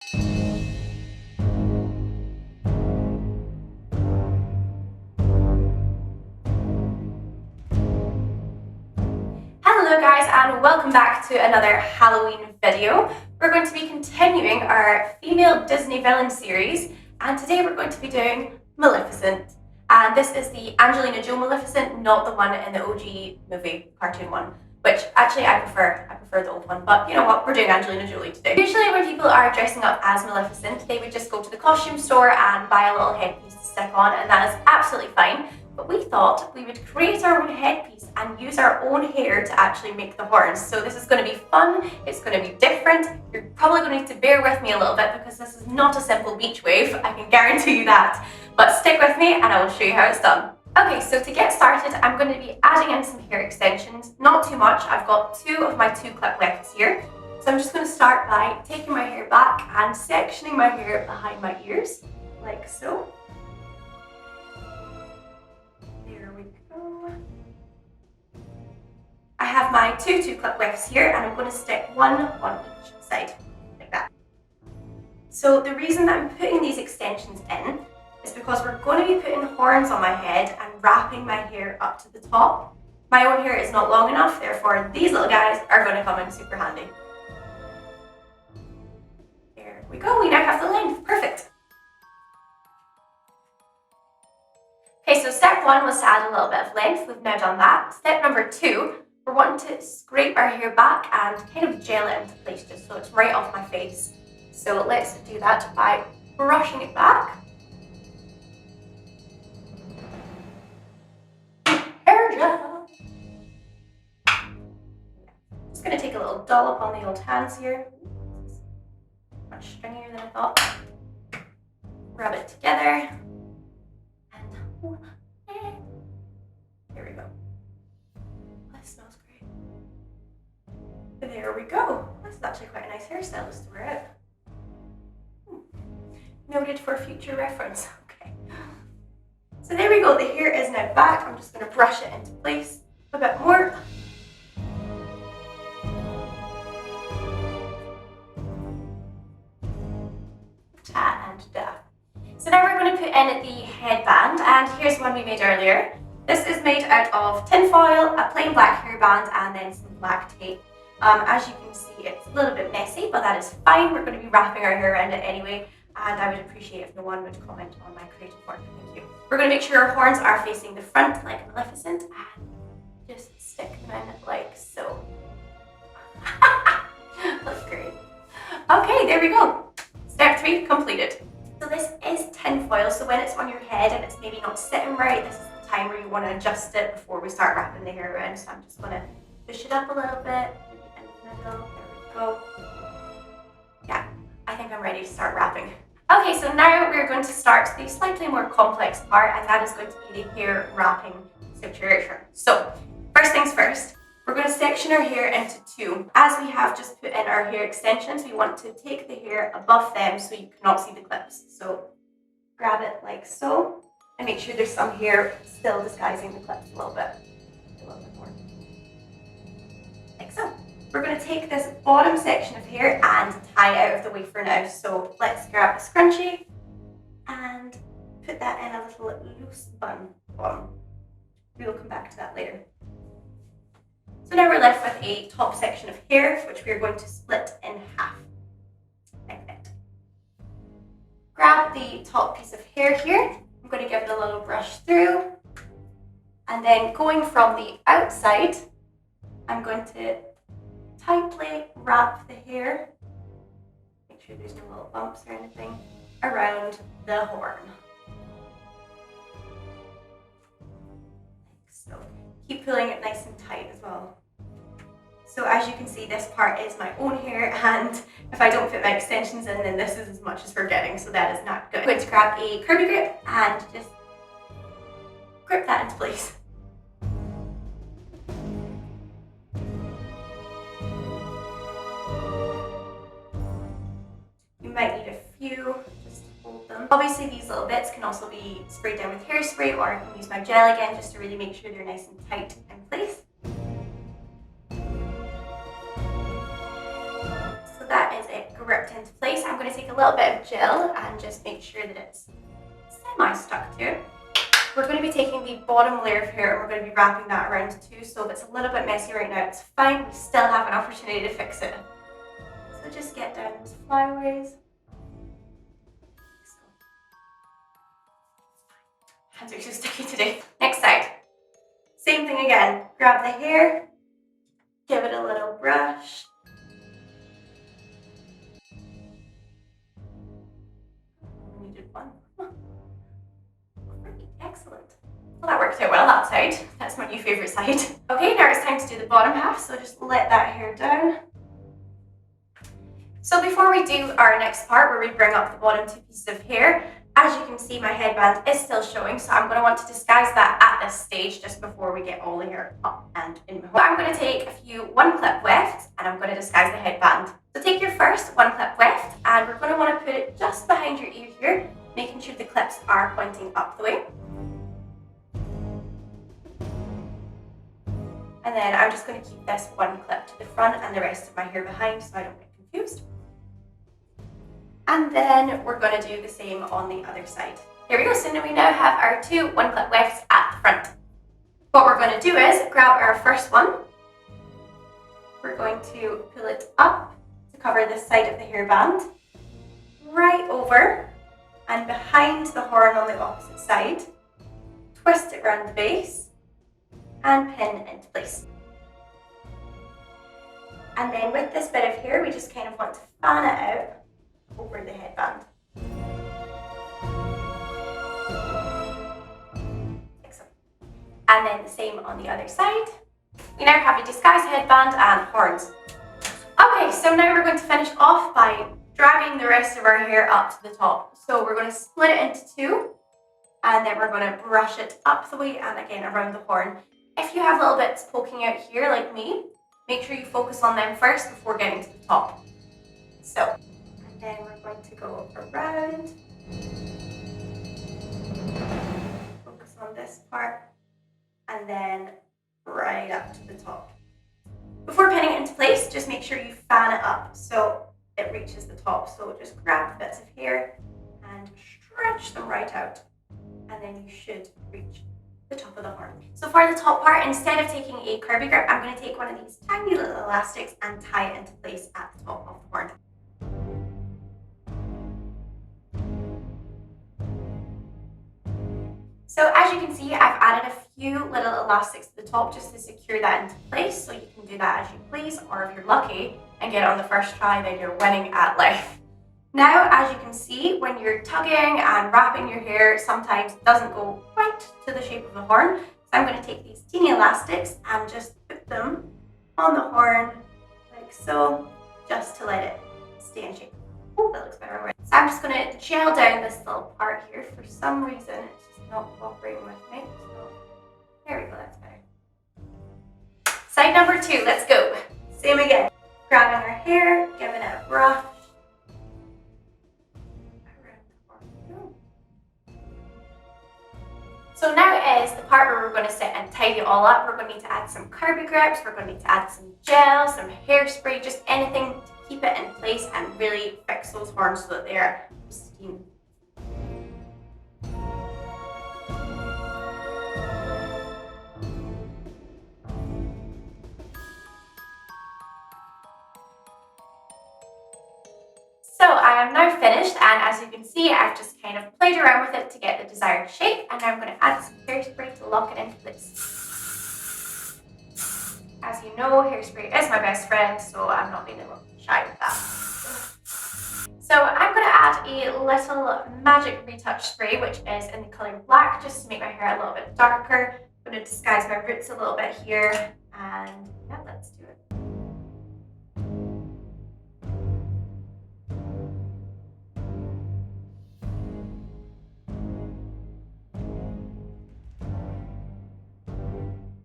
Hello guys, and welcome back to another Halloween video. We're going to be continuing our female Disney villain series, and today we're going to be doing Maleficent. And this is the Angelina Jolie Maleficent, not the one in the OG movie, cartoon one, which actually I prefer the old one, but you know what, we're doing Angelina Jolie today. Usually when people are dressing up as Maleficent, they would just go to the costume store and buy a little headpiece to stick on, and that is absolutely fine. But we thought we would create our own headpiece and use our own hair to actually make the horns. So this is going to be fun, it's going to be different. You're probably going to need to bear with me a little bit because this is not a simple beach wave, I can guarantee you that. But stick with me and I will show you how it's done. Okay, so to get started, I'm going to be adding in some hair extensions. Not too much, I've got two of my 2-clip wefts here. So I'm just going to start by taking my hair back and sectioning my hair behind my ears, like so. I have my two 2-clip wefts here and I'm going to stick one on each side, like that. So the reason that I'm putting these extensions in is because we're going to be putting horns on my head and wrapping my hair up to the top. My own hair is not long enough, therefore these little guys are going to come in super handy. There we go, we now have the length, perfect. Okay, so step one was to add a little bit of length, we've now done that. Step number two, we're wanting to scrape our hair back and kind of gel it into place just so it's right off my face. So let's do that by brushing it back. Hair gel. Just going to take a little dollop on the old hands here. Much stringier than I thought. Rub it together. And there we go. That smells great. There we go. This is actually quite a nice hairstyle to wear out. Noted for future reference. Okay. So there we go. The hair is now back. I'm just going to brush it into place a bit more. Ta and da. So now we're going to put in the headband, and here's one we made earlier. This is made out of tin foil, a plain black hairband, and then some black tape. As you can see, it's a little bit messy, but that is fine. We're going to be wrapping our hair around it anyway, and I would appreciate if no one would comment on my creative work. Thank you. We're going to make sure our horns are facing the front like Maleficent, and just stick them in like so. Looks great. Okay, there we go. Step 3 completed. So this is tin foil, so when it's on your head and it's maybe not sitting right, this is the time where you want to adjust it before we start wrapping the hair around. So I'm just going to push it up a little bit, maybe in the middle, there we go. Yeah, I think I'm ready to start wrapping. Okay, so now we're going to start the slightly more complex part, and that is going to be the hair wrapping situation. So first things first, we're going to section our hair into two. As we have just put in our hair extensions, we want to take the hair above them so you cannot see the clips. So grab it like so, and make sure there's some hair still disguising the clips a little bit more. Like so. We're going to take this bottom section of hair and tie it out of the way for now. So let's grab a scrunchie and put that in a little loose bun bottom. We will come back to that later. So now we're left with a top section of hair, which we are going to split in half, like that. Grab the top piece of hair here. I'm going to give it a little brush through. And then going from the outside, I'm going to tightly wrap the hair. Make sure there's no little bumps or anything around the horn. Like so. Keep pulling it nice and tight as well. So as you can see, this part is my own hair, and if I don't fit my extensions in, then this is as much as we're getting, so that is not good. I'm going to grab a curvy grip and just grip that into place. You might need a few just to hold them. Obviously these little bits can also be sprayed down with hairspray, or I can use my gel again just to really make sure they're nice and tight in place. So that is it gripped into place. I'm going going to take a little bit of gel and just make sure that it's semi-stuck to it. We're going to be taking the bottom layer of hair and we're going to be wrapping that around too, so if it's a little bit messy right now, it's fine. We still have an opportunity to fix it. So just get down those flyaways. Hands are too sticky today. Next side. Same thing again. Grab the hair, give it a little brush. We did one. Excellent. Well, that worked out well, that side. That's my new favourite side. Okay, now it's time to do the bottom half, so just let that hair down. So before we do our next part, where we bring up the bottom 2 pieces of hair, as you can see, my headband is still showing, so I'm going to want to disguise that at this stage, just before we get all the hair up and in. So I'm going to take a few one-clip wefts, and I'm going to disguise the headband. So take your first one-clip weft, and we're going to want to put it just behind your ear here, making sure the clips are pointing up the way. And then I'm just going to keep this one clip to the front and the rest of my hair behind so I don't get confused. And then we're going to do the same on the other side. Here we go, so now we now have our 2 one-clip wefts at the front. What we're going to do is grab our first one. We're going to pull it up to cover this side of the hairband, right over and behind the horn on the opposite side. Twist it around the base and pin into place. And then with this bit of hair, we just kind of want to fan it out over the headband. Excellent. And then the same on the other side. We now have a disguised headband and horns. Okay, so now we're going to finish off by dragging the rest of our hair up to the top. So we're going to split it into 2, and then we're going to brush it up the way and again around the horn. If you have little bits poking out here like me, make sure you focus on them first before getting to the top. So, and then we're going to go around, focus on this part, and then right up to the top. Before pinning it into place, just make sure you fan it up so it reaches the top. So just grab the bits of hair and stretch them right out, and then you should reach the top of the horn. So for the top part, instead of taking a curvy grip, I'm going to take one of these tiny little elastics and tie it into place at the top of the horn. So as you can see, I've added a few little elastics to the top just to secure that into place, so you can do that as you please, or if you're lucky and get it on the first try, then you're winning at life. Now, as you can see, when you're tugging and wrapping your hair, sometimes it doesn't go quite to the shape of the horn. So I'm going to take these teeny elastics and just put them on the horn like so, just to let it stay in shape. Oh, that looks better. So I'm just going to gel down this little part here. For some reason, it's just not cooperating with me. So there we go, that's better. Side number 2, let's go. Same again. Grabbing our hair, giving it a brush. So now is the part where we're going to sit and tidy it all up. We're going to need to add some curvy grips, we're going to need to add some gel, some hairspray, just anything to keep it in place and really fix those horns so that they are pristine. So I am now finished, and as you can see, I've just kind of played around with it to get the desired shape, and now I'm going to add some hairspray to lock it into place. As you know, hairspray is my best friend, so I'm not being a little shy with that. So I'm going to add a little magic retouch spray, which is in the colour black, just to make my hair a little bit darker. I'm going to disguise my roots a little bit here, and yeah, let's do it.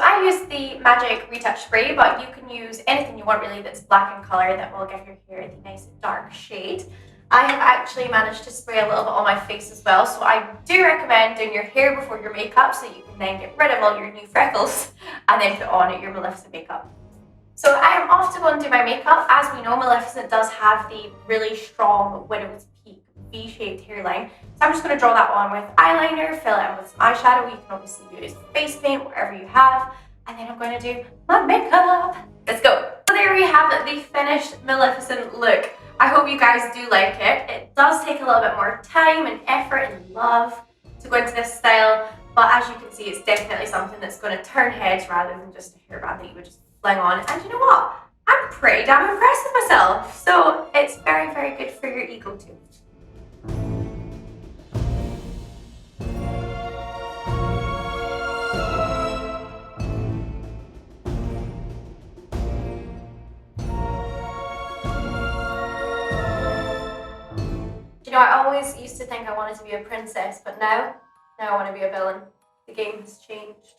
I use the magic retouch spray, but you can use anything you want really that's black in colour that will give your hair the nice dark shade. I have actually managed to spray a little bit on my face as well, so I do recommend doing your hair before your makeup so you can then get rid of all your new freckles and then put on your Maleficent makeup. So I am off to go and do my makeup. As we know, Maleficent does have the really strong widow's peak V-shaped hairline. So I'm just going to draw that on with eyeliner, fill it in with some eyeshadow. You can obviously use face paint, whatever you have. And then I'm going to do my makeup. Let's go. So there we have it, the finished Maleficent look. I hope you guys do like it. It does take a little bit more time and effort and love to go into this style. But as you can see, it's definitely something that's going to turn heads rather than just a hairband that you would just fling on. And you know what? I'm pretty damn impressed with myself. So it's very, very good for your ego too. You know, I always used to think I wanted to be a princess, but now I want to be a villain. The game has changed.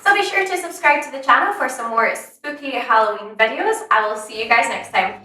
So be sure to subscribe to the channel for some more spooky Halloween videos. I will see you guys next time.